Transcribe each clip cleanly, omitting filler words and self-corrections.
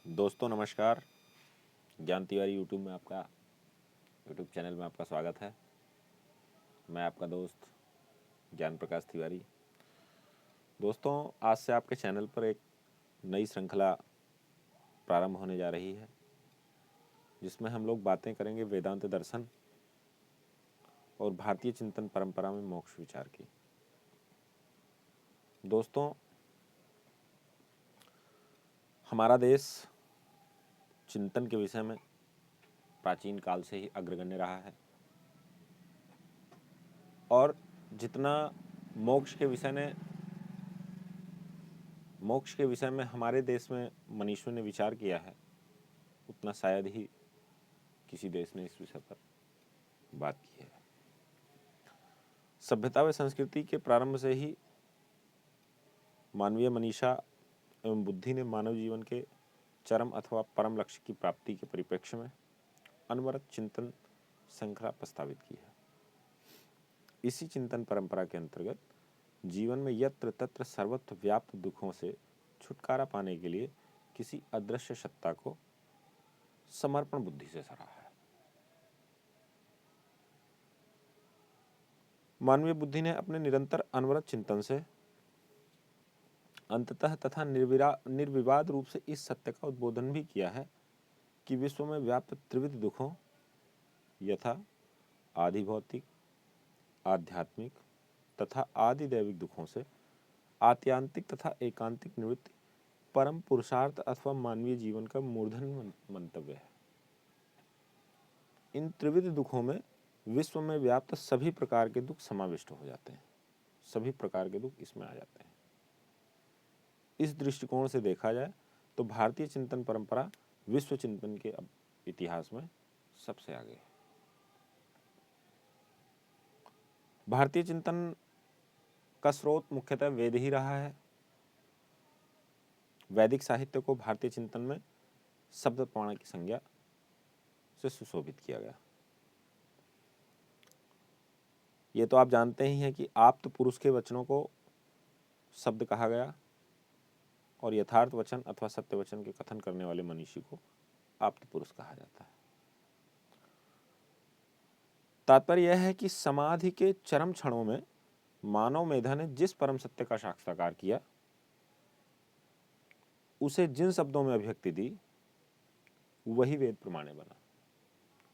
दोस्तों नमस्कार। ज्ञान तिवारी यूट्यूब चैनल में आपका स्वागत है। मैं आपका दोस्त ज्ञान प्रकाश तिवारी। दोस्तों, आज से आपके चैनल पर एक नई श्रृंखला प्रारंभ होने जा रही है, जिसमें हम लोग बातें करेंगे वेदांत दर्शन और भारतीय चिंतन परंपरा में मोक्ष विचार की। दोस्तों, हमारा देश चिंतन के विषय में प्राचीन काल से ही अग्रगण्य रहा है और जितना मोक्ष के विषय में हमारे देश में मनीषियों ने विचार किया है, उतना शायद ही किसी देश ने इस विषय पर बात की है। सभ्यता व संस्कृति के प्रारंभ से ही मानवीय मनीषा एवं बुद्धि ने मानव जीवन के चरम अथवा परम लक्ष्य की प्राप्ति के परिप्रेक्ष्य में अनवरत चिंतन श्रृंखला प्रस्तावित की है। इसी चिंतन परंपरा के अंतर्गत जीवन में यत्र तत्र सर्वत्र व्याप्त दुखों से छुटकारा पाने के लिए किसी अदृश्य सत्ता को समर्पण बुद्धि से सराहा है। मानवीय बुद्धि ने अपने निरंतर अनवरत चिंतन से अंततः तथा निर्विवाद रूप से इस सत्य का उद्बोधन भी किया है कि विश्व में व्याप्त त्रिविध दुखों यथा आदि भौतिक, आध्यात्मिक तथा आदि दैविक दुखों से आत्यांतिक तथा एकांतिक निवृत्ति परम पुरुषार्थ अथवा मानवीय जीवन का मूर्धन्य मंतव्य है। इन त्रिविध दुखों में विश्व में व्याप्त सभी प्रकार के दुख समाविष्ट हो जाते हैं। सभी प्रकार के दुख इसमें आ जाते हैं। इस दृष्टिकोण से देखा जाए तो भारतीय चिंतन परंपरा विश्व चिंतन के इतिहास में सबसे आगे है। भारतीय चिंतन का स्रोत मुख्यतः वेद ही रहा है। वैदिक साहित्य को भारतीय चिंतन में शब्द प्रमाण की संज्ञा से सुशोभित किया गया। ये तो आप जानते ही हैं कि आप्त पुरुष के वचनों को शब्द कहा गया और यथार्थ वचन अथवा सत्य वचन के कथन करने वाले मनीषी को आप्त पुरुष कहा जाता है। तात्पर्य यह है कि समाधि के चरम क्षणों में मानव मेधा ने जिस परम सत्य का साक्षात्कार किया, उसे जिन शब्दों में अभिव्यक्ति दी, वही वेद प्रमाणे बना।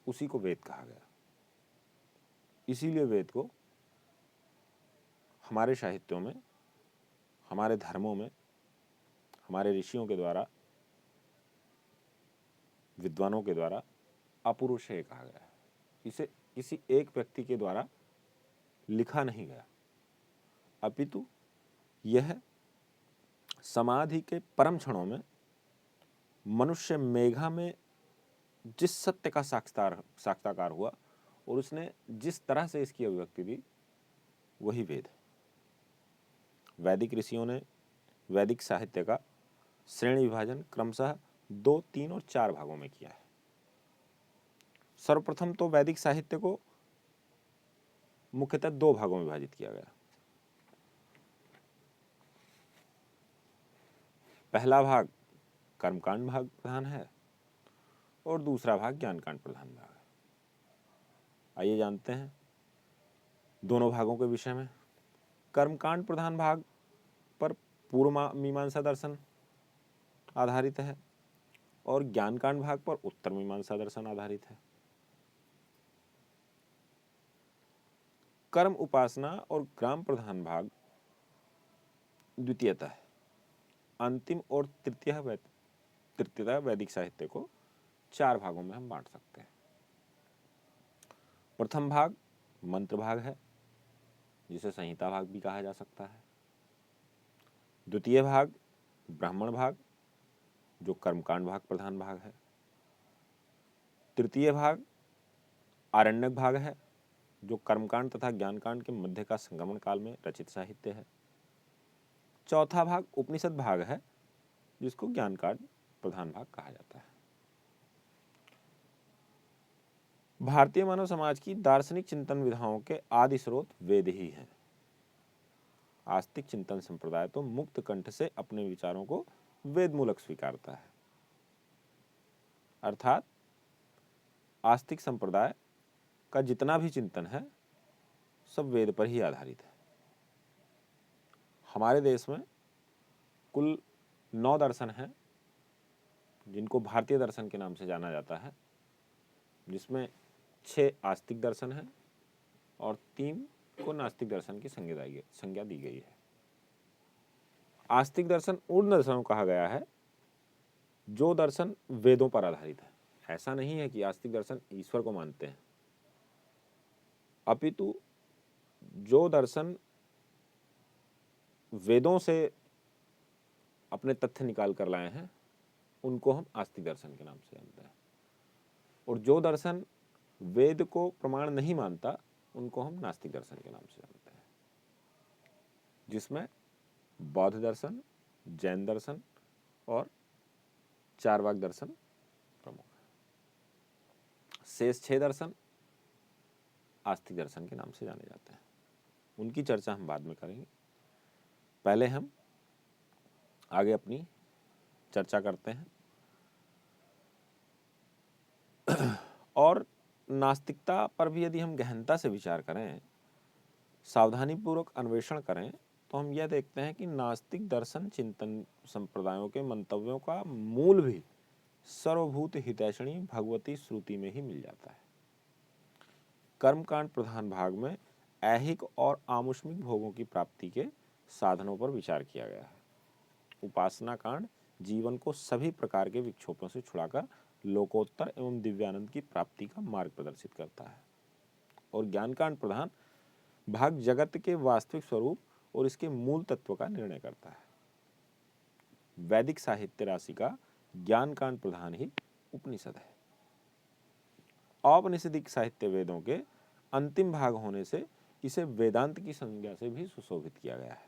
उसी को वेद कहा गया। इसीलिए वेद को हमारे साहित्यों में, हमारे धर्मों में, हमारे ऋषियों के द्वारा, विद्वानों के द्वारा अपौरुषेय कहा गया है। इसे किसी एक व्यक्ति के द्वारा लिखा नहीं गया, अपितु यह समाधि के परम क्षणों में मनुष्य मेघा में जिस सत्य का साक्षात्कार हुआ और उसने जिस तरह से इसकी अभिव्यक्ति दी, वही वेद है। वैदिक ऋषियों ने वैदिक साहित्य का श्रेणी विभाजन क्रमशः 2, 3 और 4 भागों में किया है। सर्वप्रथम तो वैदिक साहित्य को मुख्यतः 2 भागों में विभाजित किया गया। पहला भाग कर्मकांड भाग प्रधान है और दूसरा भाग ज्ञानकांड प्रधान भाग है। आइए जानते हैं दोनों भागों के विषय में। कर्मकांड प्रधान भाग पर पूर्व मीमांसा दर्शन आधारित है और ज्ञानकांड भाग पर उत्तर मीमांसा दर्शन आधारित है। कर्म उपासना और ग्राम प्रधान भाग द्वितीयतः है। अंतिम और तृतीयतः वैदिक साहित्य को 4 भागों में हम बांट सकते हैं। प्रथम भाग मंत्र भाग है, जिसे संहिता भाग भी कहा जा सकता है। द्वितीय भाग ब्राह्मण भाग, जो कर्मकांड भाग प्रधान भाग है। तृतीय भाग आरण्यक भाग है, जो कर्मकांड तथा ज्ञानकांड के मध्य का संगमन काल में रचित साहित्य है। चौथा भाग उपनिषद भाग है, जिसको ज्ञानकांड प्रधान भाग कहा जाता है। भारतीय मानव समाज की दार्शनिक चिंतन विधाओं के आदि स्रोत वेद ही हैं। आस्तिक चिंतन संप्रदाय तो मुक्त कंठ से अपने विचारों को वेद मूलक स्वीकारता है। अर्थात आस्तिक संप्रदाय का जितना भी चिंतन है सब वेद पर ही आधारित है। हमारे देश में कुल 9 दर्शन हैं जिनको भारतीय दर्शन के नाम से जाना जाता है, जिसमें 6 आस्तिक दर्शन हैं और 3 को नास्तिक दर्शन की संज्ञा दी गई है। आस्तिक दर्शन उन दर्शनों कहा गया है जो दर्शन वेदों पर आधारित है। ऐसा नहीं है कि आस्तिक दर्शन ईश्वर को मानते हैं, अपितु जो दर्शन वेदों से अपने तथ्य निकाल कर लाए हैं उनको हम आस्तिक दर्शन के नाम से जानते हैं, और जो दर्शन वेद को प्रमाण नहीं मानता उनको हम नास्तिक दर्शन के नाम से जानते हैं, जिसमें बौद्ध दर्शन, जैन दर्शन और चारवाक दर्शन प्रमुख है। शेष 6 दर्शन आस्तिक दर्शन के नाम से जाने जाते हैं। उनकी चर्चा हम बाद में करेंगे। पहले हम आगे अपनी चर्चा करते हैं। और नास्तिकता पर भी यदि हम गहनता से विचार करें, सावधानीपूर्वक अन्वेषण करें, तो हम यह देखते हैं कि नास्तिक दर्शन चिंतन संप्रदायों के मंतव्यों का मूल भी सर्वभूत हितैषणी भगवती श्रुति में ही मिल जाता है। कर्मकांड प्रधान भाग में ऐहिक और आमुष्मिक भोगों की प्राप्ति के साधनों पर विचार किया गया है। उपासना कांड जीवन को सभी प्रकार के विक्षोभों से छुड़ाकर लोकोत्तर एवं दिव्यानंद की प्राप्ति का मार्ग प्रदर्शित करता है, और ज्ञान कांड प्रधान भाग जगत के वास्तविक स्वरूप और इसके मूल तत्व का निर्णय करता है। वैदिक साहित्य राशि का ज्ञान कांड प्रधान ही उपनिषद है। औपनिषदिक साहित्य वेदों के अंतिम भाग होने से इसे वेदांत की संज्ञा से भी सुशोभित किया गया है।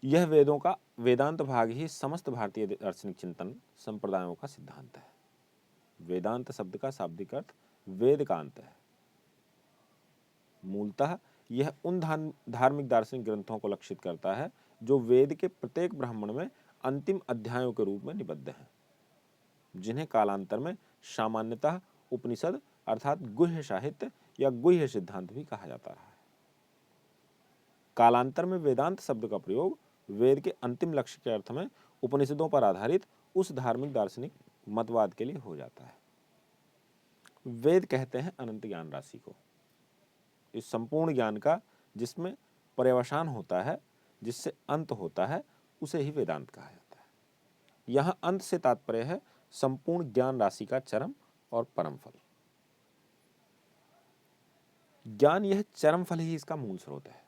यह वेदों का वेदांत भाग ही समस्त भारतीय दार्शनिक चिंतन संप्रदायों का सिद्धांत है। वेदांत शब्द का शाब्दिक अर्थ वेद का अंत है। मूलतः यह उन धार्मिक दार्शनिक ग्रंथों को लक्षित करता है जो वेद के प्रत्येक ब्राह्मण में अंतिम अध्यायों के रूप में निबद्ध हैं, जिन्हें कालांतर में सामान्यतः उपनिषद अर्थात गुह्य साहित्य या गुह्य सिद्धांत भी कहा जाता रहा है। कालांतर में वेदांत शब्द का प्रयोग वेद के अंतिम लक्ष्य के अर्थ में उपनिषदों पर आधारित उस धार्मिक दार्शनिक मतवाद के लिए हो जाता है। वेद कहते हैं अनंत ज्ञान राशि को। इस संपूर्ण ज्ञान का जिसमें पर्यवसान होता है, जिससे अंत होता है, उसे ही वेदांत कहा जाता है। यहां अंत से तात्पर्य है संपूर्ण ज्ञान राशि का चरम और परम फल। ज्ञान यह चरम फल ही इसका मूल स्रोत है।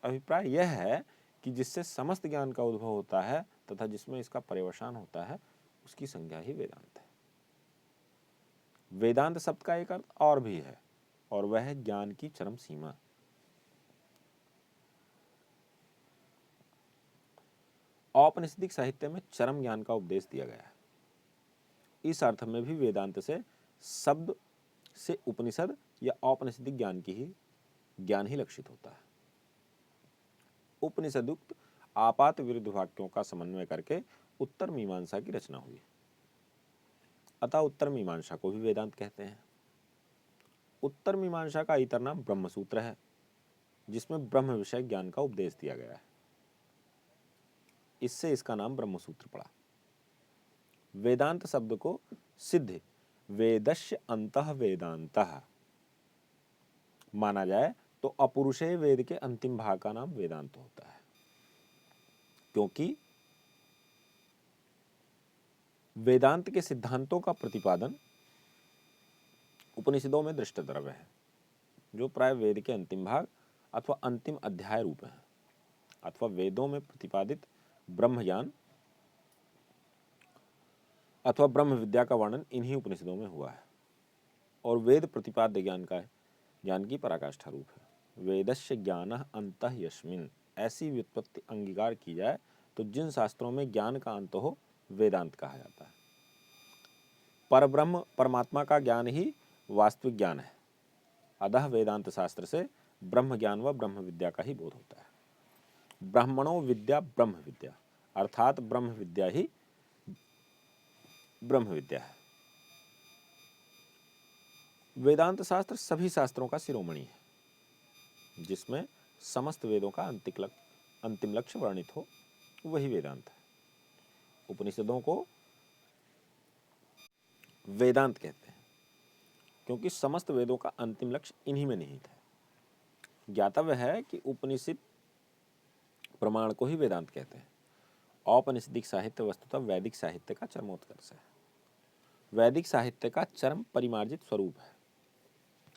अभिप्राय यह है कि जिससे समस्त ज्ञान का उद्भव होता है तथा जिसमें इसका पर्यवसान होता है, उसकी संज्ञा ही वेदांत है। वेदांत शब्द का एक अर्थ और भी है, और वह है ज्ञान की चरम सीमा। औपनिषदिक साहित्य में चरम ज्ञान का उपदेश दिया गया है। इस अर्थ में भी वेदांत से शब्द से उपनिषद या औपनिषदिक ज्ञान ही लक्षित होता है। उपनिषदुक्त आपात विरुद्ध वाक्यों का समन्वय करके उत्तर मीमांसा की रचना हुई। अतः उत्तर मीमांसा को भी वेदांत कहते हैं। उत्तर मीमांसा का इतर नाम ब्रह्मसूत्र है, जिसमें ब्रह्म विषय ज्ञान का उपदेश दिया गया है। इससे इसका नाम ब्रह्मसूत्र पड़ा। वेदांत शब्द को सिद्ध वेदस्य अंतः वेदांतः माना जाए तो अपरुषेय वेद के अंतिम भाग का नाम वेदांत होता है, क्योंकि वेदांत के सिद्धांतों का प्रतिपादन उपनिषदों में दृष्ट द्रव्य है, जो प्राय वेद के अंतिम भाग अथवा अंतिम अध्याय रूप है, अथवा वेदों में प्रतिपादित ब्रह्म ज्ञान अथवा ब्रह्म विद्या का वर्णन इन्हीं उपनिषदों में हुआ है, और वेद प्रतिपाद्य ज्ञान की पराकाष्ठा रूप है। वेदस्य ज्ञानः अंतः यस्मिन्, ऐसी व्युत्पत्ति अंगीकार की जाए तो जिन शास्त्रों में ज्ञान का अंत हो, वेदांत कहा जाता है। परब्रह्म परमात्मा का ज्ञान ही वास्तविक ज्ञान है। अतः वेदांत शास्त्र से ब्रह्म ज्ञान व ब्रह्म विद्या का ही बोध होता है। ब्राह्मणों विद्या ब्रह्म विद्या अर्थात ब्रह्म विद्या ही ब्रह्म विद्या है। वेदांत शास्त्र सभी शास्त्रों का शिरोमणि है, जिसमें समस्त वेदों का अंतिम लक्ष्य वर्णित हो, वही वेदांत है। उपनिषदों को वेदांत कहते हैं क्योंकि समस्त वेदों का अंतिम लक्ष्य इन्हीं में निहित है। ज्ञातव्य है कि उपनिषद प्रमाण को ही वेदांत कहते हैं। औपनिषदिक साहित्य वस्तुतः वैदिक साहित्य का चरमोत्कर्ष है। वैदिक साहित्य का चरम परिमार्जित स्वरूप है,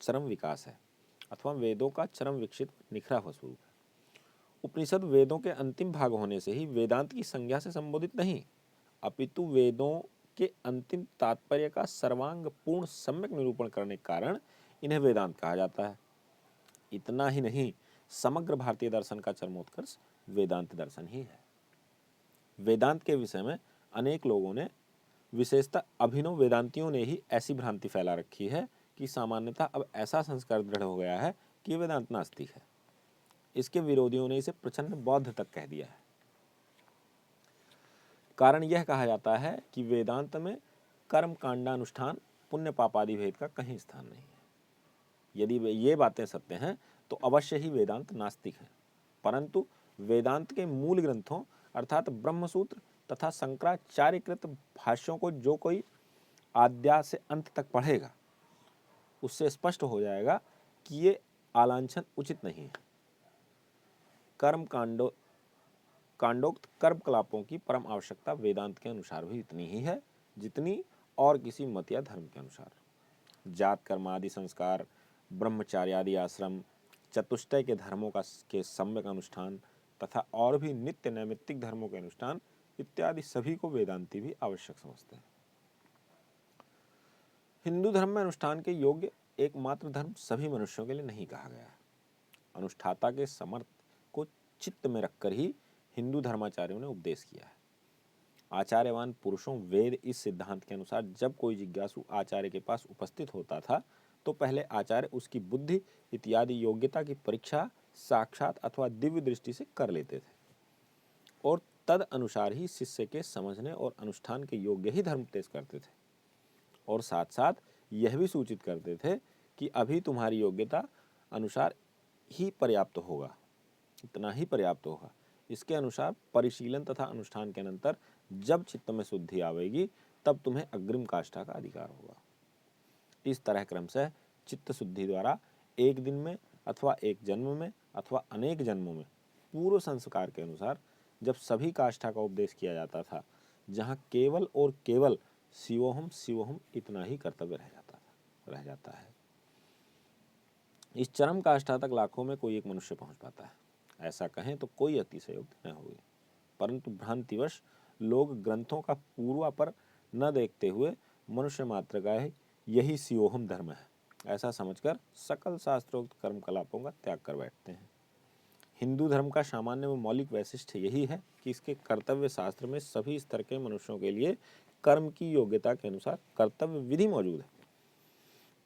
चरम विकास है, अथवा वेदों का चरम विकसित निखरा हुआ स्वरूप है। उपनिषद वेदों के अंतिम भाग होने से ही वेदांत की संज्ञा से संबोधित नहीं, अपितु वेदों के अंतिम तात्पर्य का सर्वांग पूर्ण सम्यक निरूपण करने के कारण इन्हें वेदांत कहा जाता है। इतना ही नहीं, समग्र भारतीय दर्शन का चरमोत्कर्ष वेदांत दर्शन ही है। वेदांत के विषय में अनेक लोगों ने, विशेषतः अभिनव वेदांतियों ने ही ऐसी भ्रांति फैला रखी है कि सामान्यतः अब ऐसा संस्कार दृढ़ हो गया है कि वेदांत नास्तिक है। इसके विरोधियों ने इसे प्रचंड बौद्ध तक कह दिया है। कारण यह कहा जाता है कि वेदांत में कर्म कांडानुष्ठान पुण्य पापादि भेद का कहीं स्थान नहीं है। यदि ये बातें सत्य हैं तो अवश्य ही वेदांत नास्तिक है। परंतु वेदांत के मूल ग्रंथों अर्थात ब्रह्मसूत्र तथा शंकराचार्यकृत भाष्यों को जो कोई आद्या से अंत तक पढ़ेगा, उससे स्पष्ट हो जाएगा कि ये आलांछन उचित नहीं है। कांडोक्त कर्म कलापों की परम आवश्यकता वेदांत के अनुसार भी इतनी ही है जितनी और किसी मत या धर्म के अनुसार। जात कर्म आदि संस्कार, ब्रह्मचार्य आदि आश्रम, चतुष्टय के धर्मों के सम्यक अनुष्ठान तथा और भी नित्य नैमित्तिक धर्मों के अनुष्ठान इत्यादि सभी को वेदांती भी आवश्यक समझते हैं। हिंदू धर्म में अनुष्ठान के योग्य एकमात्र धर्म सभी मनुष्यों के लिए नहीं कहा गया है। अनुष्ठाता के समर्थ को चित्त में रखकर ही हिंदू धर्माचार्यों ने उपदेश किया है। आचार्यवान पुरुषों वेद इस सिद्धांत के अनुसार जब कोई जिज्ञासु आचार्य के पास उपस्थित होता था तो पहले आचार्य उसकी बुद्धि इत्यादि योग्यता की परीक्षा साक्षात अथवा दिव्य दृष्टि से कर लेते थे और तद अनुसार ही शिष्य के समझने और अनुष्ठान के योग्य ही धर्म उपदेश करते थे और साथ साथ यह भी सूचित करते थे कि अभी तुम्हारी योग्यता अनुसार ही पर्याप्त होगा, इतना ही पर्याप्त होगा। इसके अनुसार परिशीलन तथा अनुष्ठान के अनंतर जब चित्त में शुद्धि आवेगी तब तुम्हें अग्रिम काष्ठा का अधिकार होगा। इस तरह क्रमशः चित्त शुद्धि द्वारा एक दिन में अथवा एक जन्म में अथवा अनेक जन्मों में पूर्व संस्कार के अनुसार जब सभी काष्ठा का उपदेश किया जाता था, जहाँ केवल और केवल शिवोहम शिवोहम इतना ही कर्तव्य रह जाता है। इस चरम काष्ठा तक लाखों में कोई एक मनुष्य पहुंच पाता है। ऐसा कहें तो कोई अतिशयोक्ति न होगी, परंतु भ्रांतिवश लोग ग्रंथों का पूर्वापर न देखते हुए मनुष्य मात्र का यही शिवोहम धर्म है ऐसा समझकर सकल शास्त्रोक्त कर्म कलापों का त्याग कर बैठते हैं। हिंदू धर्म का सामान्य व मौलिक वैशिष्ट्य यही है कि इसके कर्तव्य शास्त्र में सभी स्तर के मनुष्यों के लिए कर्म की योग्यता के अनुसार कर्तव्य विधि मौजूद है।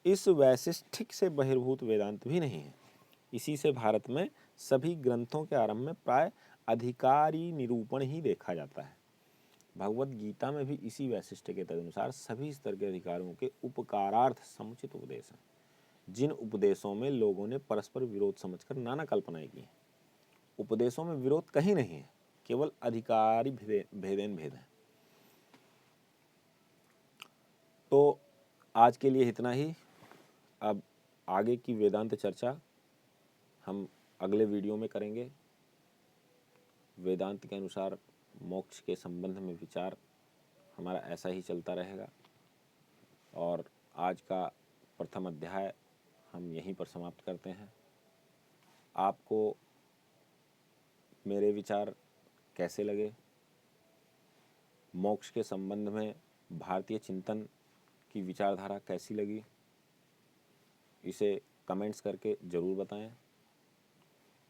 इस वैशिष्टिक से बहिर्भूत वेदांत भी नहीं है। इसी से भारत में सभी ग्रंथों के आरंभ में प्राय अधिकारी निरूपण ही देखा जाता है। भगवत गीता में भी इसी वैशिष्ट्य के तदनुसार सभी स्तर के अधिकारियों के उपकारार्थ समुचित उपदेश हैं, जिन उपदेशों में लोगों ने परस्पर विरोध समझकर नाना कल्पनाएं की हैं। उपदेशों में विरोध कहीं नहीं है, केवल अधिकारी भेदेन भेद है। तो आज के लिए इतना ही। अब आगे की वेदांत चर्चा हम अगले वीडियो में करेंगे। वेदांत के अनुसार मोक्ष के संबंध में विचार हमारा ऐसा ही चलता रहेगा और आज का प्रथम अध्याय हम यहीं पर समाप्त करते हैं। आपको मेरे विचार कैसे लगे, मोक्ष के संबंध में भारतीय चिंतन की विचारधारा कैसी लगी, इसे कमेंट्स करके ज़रूर बताएं।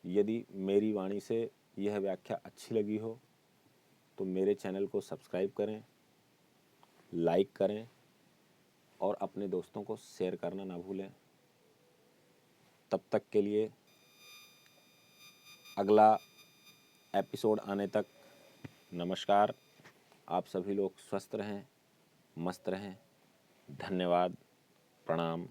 यदि मेरी वाणी से यह व्याख्या अच्छी लगी हो तो मेरे चैनल को सब्सक्राइब करें, लाइक करें और अपने दोस्तों को शेयर करना ना भूलें। तब तक के लिए अगला एपिसोड आने तक नमस्कार। आप सभी लोग स्वस्थ रहें, मस्त रहें। धन्यवाद, प्रणाम।